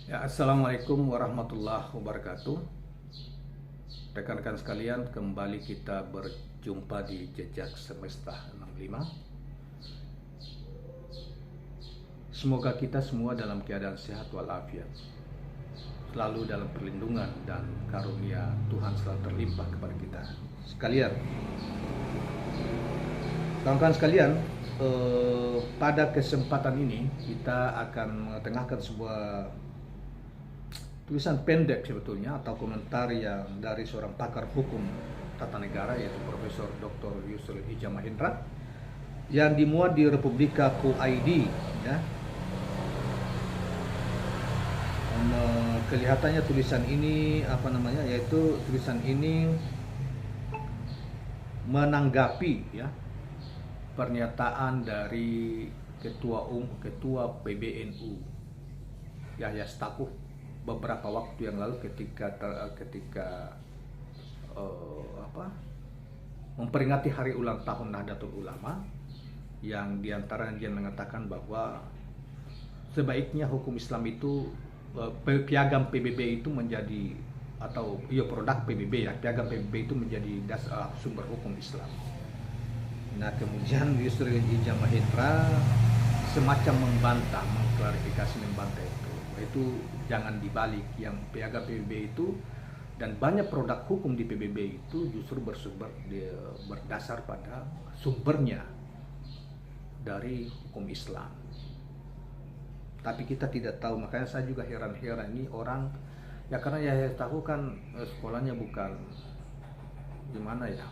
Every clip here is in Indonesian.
Ya, Assalamualaikum warahmatullahi wabarakatuh. Rekan-rekan sekalian, kembali kita berjumpa di Jejak Semesta 65. Semoga kita semua dalam keadaan sehat walafiat, selalu dalam perlindungan dan karunia Tuhan selalu terlimpah kepada kita sekalian. Kawan-kawan sekalian, pada kesempatan ini kita akan mengetengahkan sebuah tulisan pendek sebetulnya atau komentar yang dari seorang pakar hukum tata negara yaitu Profesor Dr. Yusril Ija Mahendra yang dimuat di Republika.co.id ya. Kelihatannya tulisan ini yaitu tulisan ini menanggapi ya pernyataan dari ketua PBNU Yahya Stakuf beberapa waktu yang lalu ketika memperingati hari ulang tahun Nahdlatul Ulama, yang diantaranya dia mengatakan bahwa sebaiknya hukum Islam itu piagam PBB itu menjadi produk PBB ya, piagam PBB itu menjadi sumber hukum Islam. Nah, kemudian Yusril Ija Mahendra semacam membantah, mengklarifikasi, membantah itu jangan dibalik, yang piagam PBB itu dan banyak produk hukum di PBB itu justru berdasar pada sumbernya dari hukum Islam. Tapi kita tidak tahu, makanya saya juga heran-heran ini orang ya, karena ya tahu kan sekolahnya bukan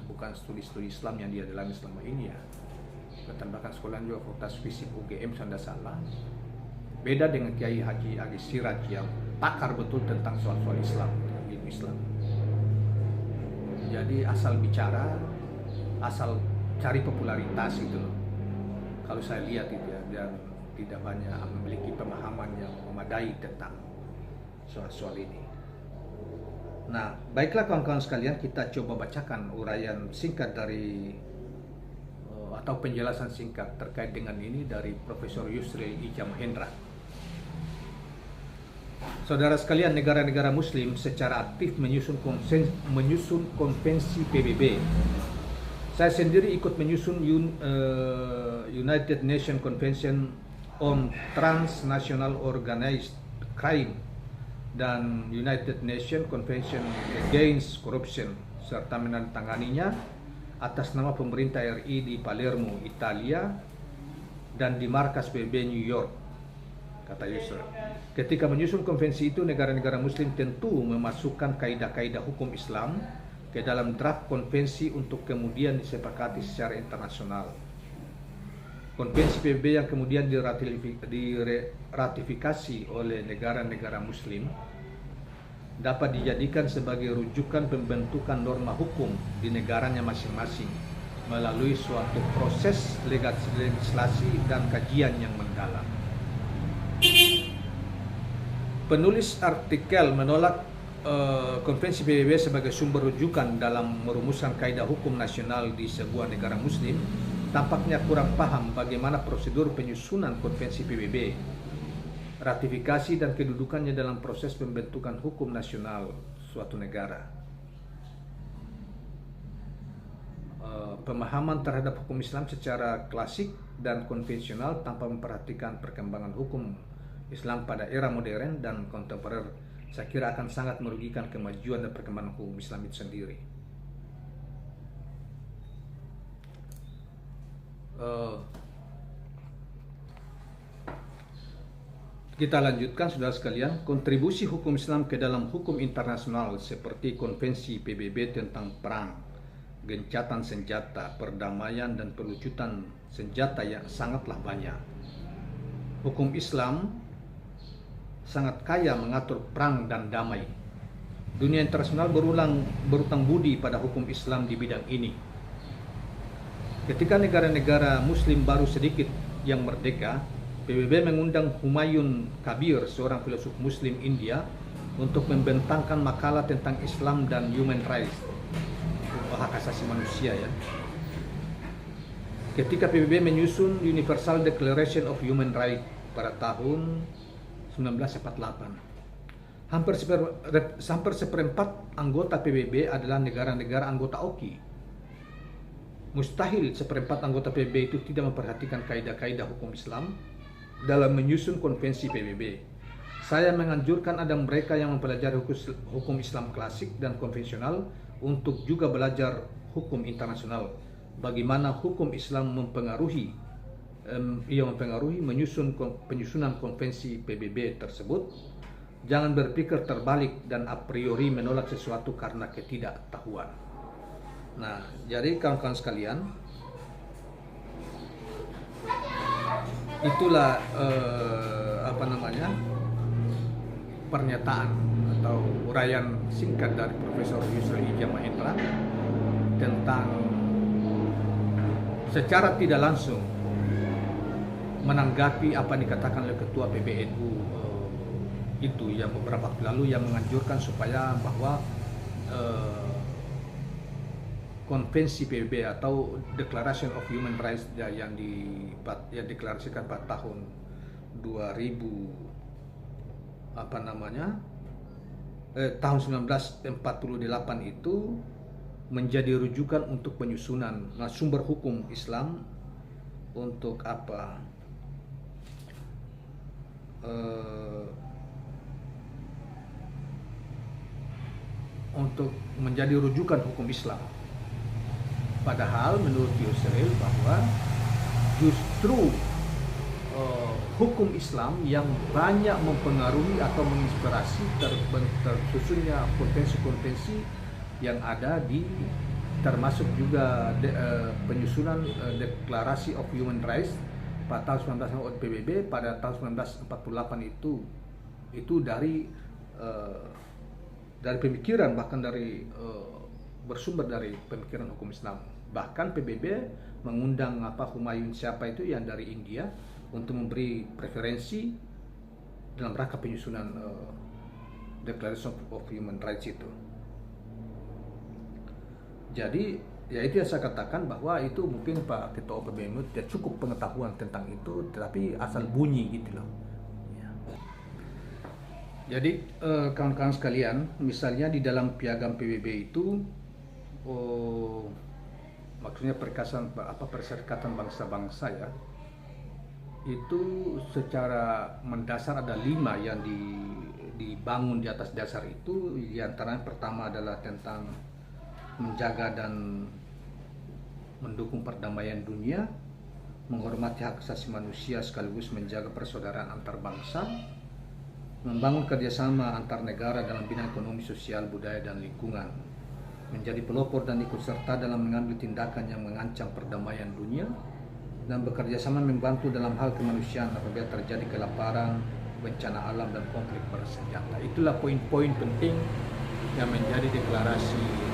bukan studi Islam yang dia dalami selama ini ya. Bahkan sekolahnya juga Fakultas Fisik UGM Sanda salah. Beda dengan Kiai Haji Agis Siraj yang pakar betul tentang soal-soal Islam, ilmu Islam. Jadi asal bicara, asal cari popularitas gitu loh. Kalau saya lihat itu ya, dan tidak banyak memiliki pemahaman yang memadai tentang soal-soal ini. Nah, baiklah kawan-kawan sekalian, kita coba bacakan uraian singkat dari atau penjelasan singkat terkait dengan ini dari Profesor Yusril Ija Mahendra. Saudara sekalian, negara-negara Muslim secara aktif menyusun konvensi PBB. Saya sendiri ikut menyusun United Nations Convention on Transnational Organized Crime dan United Nations Convention Against Corruption, serta menandatanganinya atas nama pemerintah RI di Palermo, Italia, dan di markas PBB New York, kata Yusril. Ketika menyusun konvensi itu, negara-negara Muslim tentu memasukkan kaidah-kaidah hukum Islam ke dalam draft konvensi untuk kemudian disepakati secara internasional. Konvensi PBB yang kemudian diratifikasi oleh negara-negara Muslim dapat dijadikan sebagai rujukan pembentukan norma hukum di negaranya masing-masing melalui suatu proses legislasi dan kajian yang mendalam. Penulis artikel menolak konvensi PBB sebagai sumber rujukan dalam merumuskan kaidah hukum nasional di sebuah negara Muslim tampaknya kurang paham bagaimana prosedur penyusunan konvensi PBB, ratifikasi dan kedudukannya dalam proses pembentukan hukum nasional suatu negara. Pemahaman terhadap hukum Islam secara klasik dan konvensional tanpa memperhatikan perkembangan hukum Islam pada era modern dan kontemporer, saya kira akan sangat merugikan kemajuan dan perkembangan hukum Islam itu sendiri. Kita lanjutkan, saudara sekalian. Kontribusi hukum Islam ke dalam hukum internasional seperti konvensi PBB tentang perang, gencatan senjata, perdamaian dan pelucutan senjata yang sangatlah banyak. Hukum Islam sangat kaya mengatur perang dan damai. Dunia internasional berutang budi pada hukum Islam di bidang ini. Ketika negara-negara Muslim baru sedikit yang merdeka, PBB mengundang Humayun Kabir, seorang filosof Muslim India, untuk membentangkan makalah tentang Islam dan human rights, hak asasi manusia ya. Ketika PBB menyusun Universal Declaration of Human Rights pada tahun 1948. hampir seperempat anggota PBB adalah negara-negara anggota OKI. Mustahil seperempat anggota PBB itu tidak memperhatikan kaidah-kaidah hukum Islam dalam menyusun konvensi PBB. Saya menganjurkan ada mereka yang mempelajari hukum Islam klasik dan konvensional untuk juga belajar hukum internasional. Bagaimana hukum Islam mempengaruhi penyusunan konvensi PBB tersebut. Jangan berpikir terbalik dan a priori menolak sesuatu karena ketidaktahuan. Nah, jadi kawan-kawan sekalian, itulah pernyataan atau uraian singkat dari Profesor Yusril Ija Mahendra tentang secara tidak langsung menanggapi apa yang dikatakan oleh Ketua PBNU itu yang beberapa waktu lalu, yang menganjurkan supaya bahwa konvensi PBB atau Declaration of Human Rights yang dideklarasikan pada tahun 1948 itu menjadi rujukan untuk penyusunan sumber hukum Islam untuk apa? Untuk menjadi rujukan hukum Islam. Padahal menurut Yusril bahwa justru hukum Islam yang banyak mempengaruhi atau menginspirasi tersusunnya konvensi-konvensi yang ada termasuk juga penyusunan Declaration of Human Rights pada tahun 1948 PBB pada tahun 1948 itu dari pemikiran, bahkan bersumber dari pemikiran hukum Islam. Bahkan PBB mengundang Humayun siapa itu yang dari India untuk memberi preferensi dalam rangka penyusunan Declaration of Human Rights itu. Jadi ya itu yang saya katakan bahwa itu mungkin Pak Ketua PBNU tidak cukup pengetahuan tentang itu, tetapi asal bunyi gitu loh. Jadi kawan-kawan sekalian, misalnya di dalam piagam PBB itu, maksudnya Perserikatan Bangsa-Bangsa ya, itu secara mendasar ada 5 yang dibangun di atas dasar itu. Di antaranya pertama adalah tentang menjaga dan mendukung perdamaian dunia, menghormati hak asasi manusia sekaligus menjaga persaudaraan antar bangsa, membangun kerjasama antar negara dalam bidang ekonomi, sosial, budaya, dan lingkungan, menjadi pelopor dan ikut serta dalam mengambil tindakan yang mengancam perdamaian dunia, dan bekerja sama membantu dalam hal kemanusiaan apabila terjadi kelaparan, bencana alam, dan konflik bersenjata. Itulah poin-poin penting yang menjadi deklarasi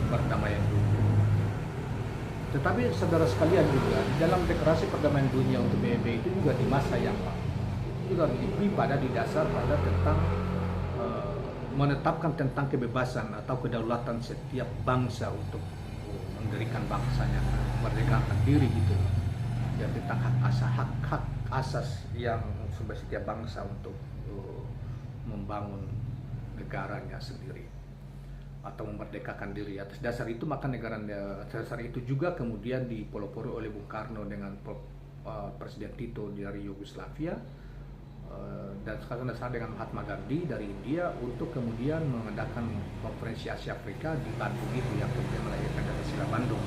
perdamaian dunia. Tetapi saudara sekalian juga di dalam deklarasi perdamaian dunia untuk PBB itu juga di masa yang lalu juga diberi pada tentang menetapkan tentang kebebasan atau kedaulatan setiap bangsa untuk mendirikan bangsanya, merdekakan diri gitu. Ya, tentang hak asas yang setiap bangsa untuk membangun negaranya sendiri atau memerdekakan diri. Atas dasar itu maka dasar itu juga kemudian dipelopori oleh Bung Karno dengan Presiden Tito dari Yugoslavia, dan sekarang dengan Mahatma Gandhi dari India untuk kemudian mengadakan konferensi Asia Afrika di Bandung itu yang kemudian melahirkan Pancasila Bandung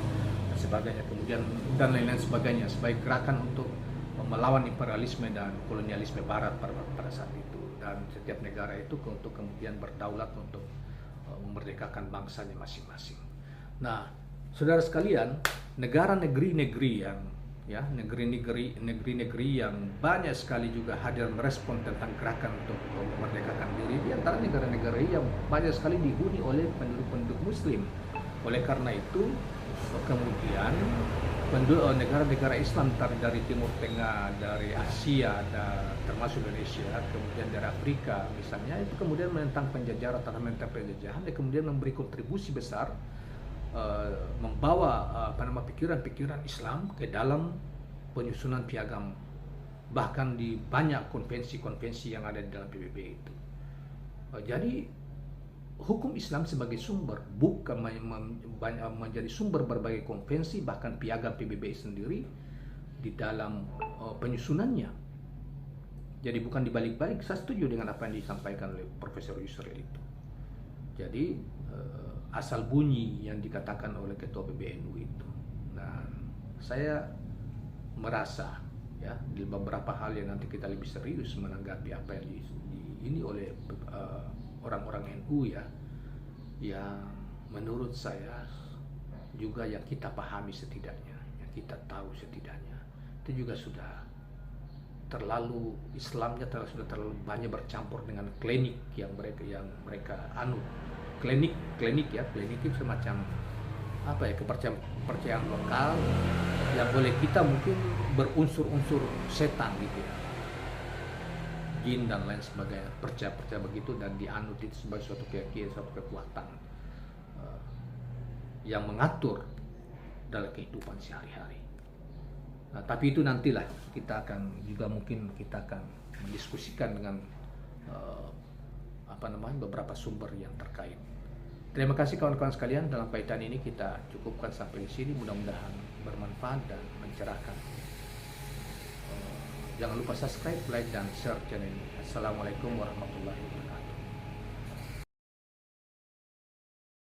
dan sebagainya, kemudian dan lain-lain sebagainya sebagai gerakan untuk melawan imperialisme dan kolonialisme Barat pada saat itu, dan setiap negara itu untuk kemudian berdaulat untuk memerdekakan bangsanya masing-masing. Nah, saudara sekalian, negeri-negeri yang banyak sekali juga hadir merespon tentang gerakan untuk memerdekakan diri, di antara negara-negara yang banyak sekali dihuni oleh penduduk-penduduk Muslim. Oleh karena itu, kemudian negara-negara Islam dari Timur Tengah, dari Asia, termasuk Indonesia, kemudian dari Afrika misalnya, itu kemudian menentang penjajahan atau menentang penjajahan, dan kemudian memberi kontribusi besar, membawa pikiran-pikiran Islam ke dalam penyusunan piagam bahkan di banyak konvensi-konvensi yang ada di dalam PBB itu. Jadi hukum Islam sebagai sumber bukan menjadi sumber berbagai konvensi, bahkan piagam PBB sendiri di dalam penyusunannya. Jadi bukan dibalik-balik. Saya setuju dengan apa yang disampaikan oleh Profesor Yusril itu. Jadi asal bunyi yang dikatakan oleh Ketua PBNU itu. Dan saya merasa ya di beberapa hal yang nanti kita lebih serius menanggapi apa yang ini oleh orang-orang NU ya, yang menurut saya juga yang kita pahami setidaknya, yang kita tahu setidaknya, itu juga sudah terlalu Islamnya sudah terlalu banyak bercampur dengan klinik yang mereka anut. Klinik itu semacam apa ya, kepercayaan lokal yang boleh kita mungkin berunsur-unsur setan gitu ya, jin dan lain sebagainya, percaya begitu dan dianut itu sebagai suatu keyakinan, suatu kekuatan yang mengatur dalam kehidupan sehari-hari. Nah, tapi itu nantilah kita akan juga mungkin kita akan mendiskusikan dengan beberapa sumber yang terkait. Terima kasih kawan-kawan sekalian, dalam kaitan ini kita cukupkan sampai di sini, mudah-mudahan bermanfaat dan mencerahkan. Jangan lupa subscribe, like dan share channel ini. Assalamualaikum warahmatullahi wabarakatuh.